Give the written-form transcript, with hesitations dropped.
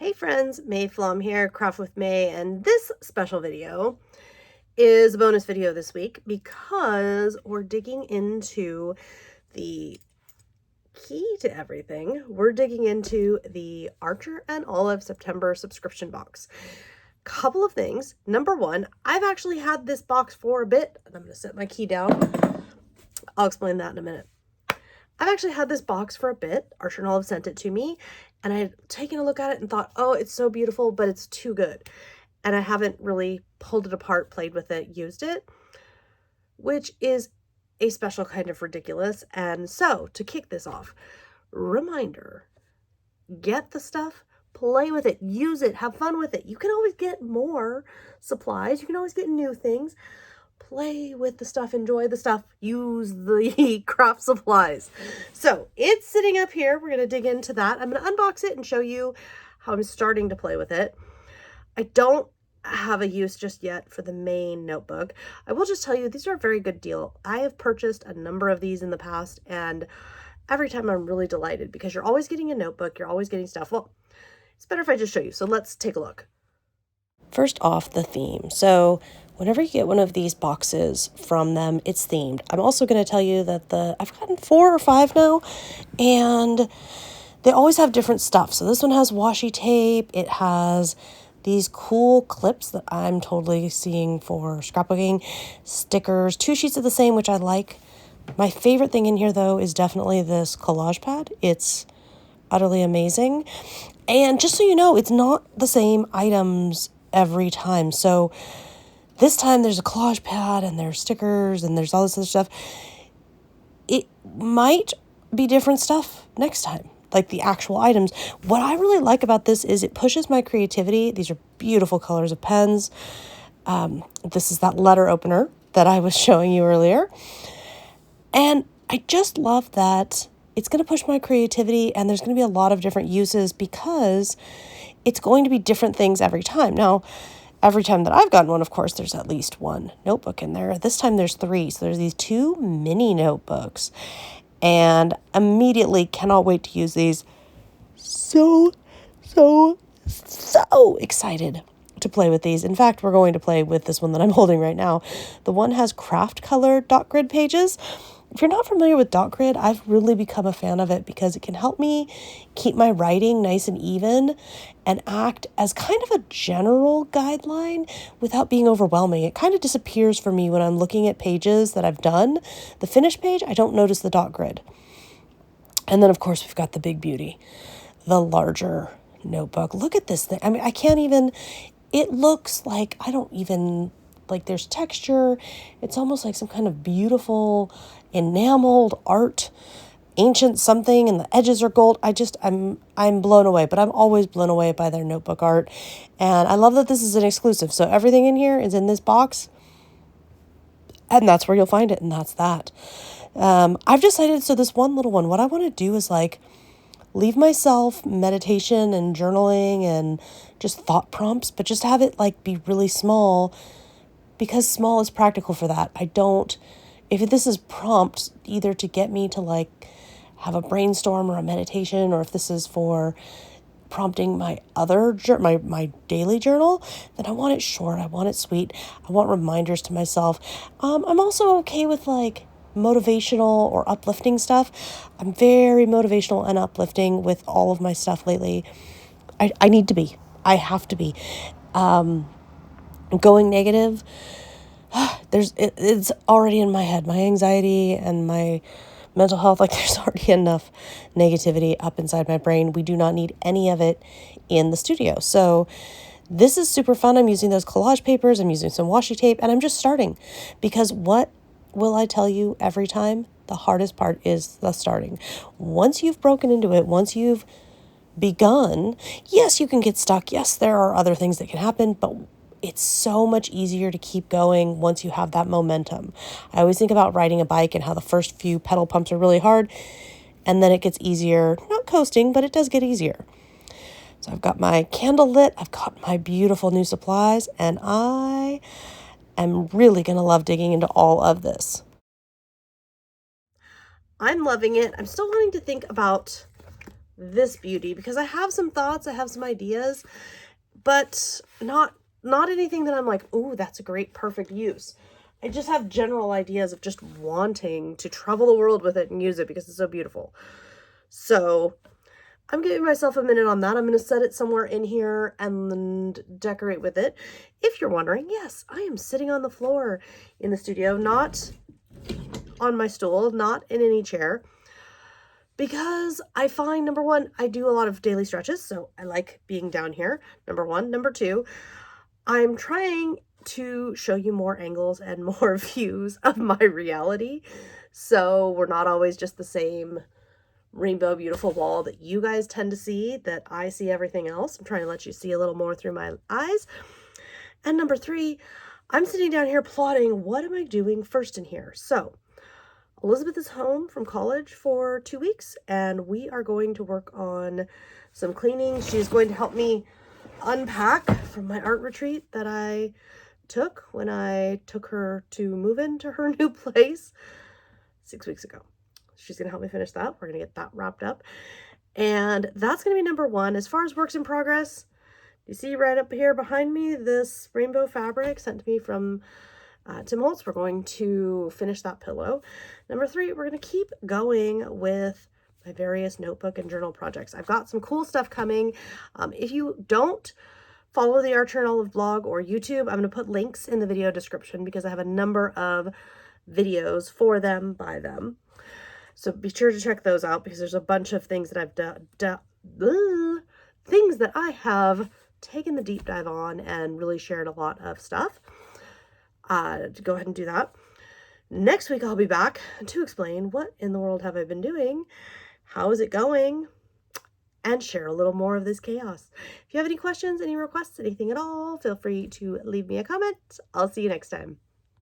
Hey friends, May Flom here, Craft with May, and this special video is a bonus video this week because we're digging into the key to everything. We're digging into the Archer and Olive September subscription box. Couple of things. Number one, I've actually had this box for a bit, and I'm going to set my key down. I'll explain that in a minute. I've actually had this box for a bit. Archer and Olive sent it to me, and I had taken a look at it and thought, oh, it's so beautiful, but it's too good. And I haven't really pulled it apart, played with it, used it, which is a special kind of ridiculous. And so, to kick this off, reminder, get the stuff, play with it, use it, have fun with it. You can always get more supplies. You can always get new things. Play with the stuff, enjoy the stuff, use the craft supplies. So it's sitting up here. We're going to dig into that. I'm going to unbox it and show you how I'm starting to play with it. I don't have a use just yet for the main notebook. I will just tell you, these are a very good deal. I have purchased a number of these in the past, and every time I'm really delighted because you're always getting a notebook, you're always getting stuff. Well, it's better if I just show you. So let's take a look. First off, the theme. So whenever you get one of these boxes from them, it's themed. I'm also going to tell you that I've gotten 4 or 5 now, and they always have different stuff. So this one has washi tape. It has these cool clips that I'm totally seeing for scrapbooking, stickers, 2 sheets of the same, which I like. My favorite thing in here, though, is definitely this collage pad. It's utterly amazing. And just so you know, it's not the same items every time. So this time there's a collage pad and there's stickers and there's all this other stuff. It might be different stuff next time, like the actual items. What I really like about this is it pushes my creativity. These are beautiful colors of pens. This is that letter opener that I was showing you earlier. And I just love that it's going to push my creativity, and there's going to be a lot of different uses because it's going to be different things every time. Now, every time that I've gotten one, of course, there's at least one notebook in there. This time there's 3. So there's these 2 mini notebooks, and immediately cannot wait to use these. So excited to play with these. In fact, we're going to play with this one that I'm holding right now. The one has craft color dot grid pages. If you're not familiar with dot grid, I've really become a fan of it because it can help me keep my writing nice and even and act as kind of a general guideline without being overwhelming. It kind of disappears for me when I'm looking at pages that I've done. The finished page, I don't notice the dot grid. And then, of course, we've got the big beauty, the larger notebook. Look at this thing. I mean, I can't even, it looks like, I don't even, like there's texture. It's almost like some kind of beautiful enameled art, ancient something, and the edges are gold. I'm blown away, but I'm always blown away by their notebook art. And I love that this is an exclusive. So everything in here is in this box, and that's where you'll find it. And that's that. I've decided, so this one little one, what I want to do is like leave myself meditation and journaling and just thought prompts, but just have it like be really small because small is practical for that. If this is prompt either to get me to like have a brainstorm or a meditation, or if this is for prompting my my daily journal, then I want it short. I want it sweet. I want reminders to myself. I'm also okay with like motivational or uplifting stuff. I'm very motivational and uplifting with all of my stuff lately. I need to be. I have to be. Going negative, it's already in my head. My anxiety and my mental health, like there's already enough negativity up inside my brain. We do not need any of it in the studio. So this is super fun. I'm using those collage papers. I'm using some washi tape, and I'm just starting because what will I tell you every time? The hardest part is the starting. Once you've broken into it, once you've begun, yes, you can get stuck. Yes, there are other things that can happen, but it's so much easier to keep going once you have that momentum. I always think about riding a bike and how the first few pedal pumps are really hard, and then it gets easier. Not coasting, but it does get easier. So I've got my candle lit, I've got my beautiful new supplies, and I am really going to love digging into all of this. I'm loving it. I'm still wanting to think about this beauty, because I have some thoughts, I have some ideas, but not anything that I'm like, oh, that's a great, perfect use. I just have general ideas of just wanting to travel the world with it and use it because it's so beautiful. So I'm giving myself a minute on that. I'm going to set it somewhere in here and decorate with it. If you're wondering, yes, I am sitting on the floor in the studio, not on my stool, not in any chair, because I find, number one, I do a lot of daily stretches, so I like being down here, number one. Number two, I'm trying to show you more angles and more views of my reality, so we're not always just the same rainbow beautiful wall that you guys tend to see, that I see everything else. I'm trying to let you see a little more through my eyes. And number three, I'm sitting down here plotting, what am I doing first in here? So Elizabeth is home from college for 2 weeks, and we are going to work on some cleaning. She's going to help me unpack from my art retreat that I took when I took her to move into her new place 6 weeks ago. She's going to help me finish that. We're going to get that wrapped up. And that's going to be number one. As far as works in progress, you see right up here behind me, this rainbow fabric sent to me from Tim Holtz. We're going to finish that pillow. Number three, we're going to keep going with my various notebook and journal projects. I've got some cool stuff coming. If you don't follow the Archer and Olive blog or YouTube, I'm going to put links in the video description because I have a number of videos for them by them. So be sure to check those out because there's a bunch of things that I've things that I have taken the deep dive on and really shared a lot of stuff. To go ahead and do that. Next week I'll be back to explain what in the world have I been doing, how is it going, and share a little more of this chaos. If you have any questions, any requests, anything at all, feel free to leave me a comment. I'll see you next time.